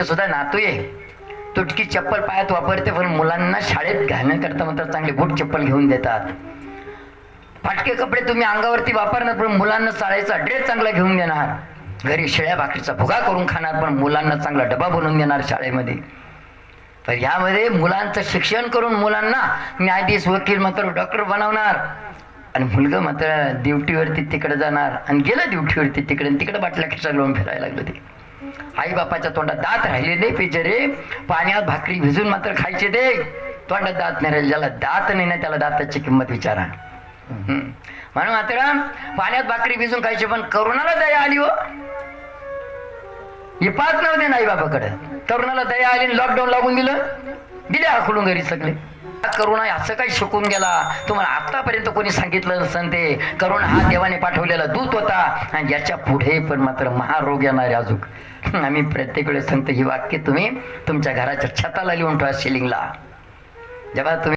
सुद्धा नातू आहे, तुटकी चप्पल पायात वापरते, पण मुलांना शाळेत घालण्याकरता मात्र चांगले बूट चप्पल घेऊन देतात. फाटके कपडे तुम्ही अंगावरती वापरणार, पण मुलांना शाळेचा ड्रेस चांगला घेऊन देणार. घरी शेळ्या भाकरीचा भुगा करून खाणार, पण मुलांना चांगला डबा बनवून देणार शाळेमध्ये. तर यामध्ये मुलांचं शिक्षण करून मुलांना न्यायाधीश, वकील, मात्र डॉक्टर बनवणार. आणि मुलगा मात्र ड्युटीवरती तिकडे जाणार, आणि गेलं ड्युटीवरती तिकडे बाटल्या खिशात लावून फिरायला लागलं. ते आई बापाच्या तोंडात दात राहिले नाही पाहिजे रे. पाण्यात भाकरी भिजून मात्र खायचे ते, तोंडात दात नाही राहिले. ज्याला दात नाही ना त्याला दाताची किंमत विचारा. म्हणून मात्र पाण्यात भाकरी भिजून खायचे, पण करुणाला दया आली हो. हे पाहत नव्हते नाही बाबाकडे. तरुणाला दया आली, लॉकडाऊन लागून दिले हाकलून घरी सगळे. करुणा असं काही शिकून गेला तुम्हाला आतापर्यंत कोणी सांगितलं नसतं. ते करुणा हा देवाने पाठवलेला दूत होता, आणि याच्या पुढे पण मात्र महारोग येणारे अजून. आम्ही प्रत्येक वेळेस सांगतो ही वाक्य तुम्ही तुमच्या घराच्या छताला लिहून ठेवा, सिलिंगला. जेव्हा तुम्ही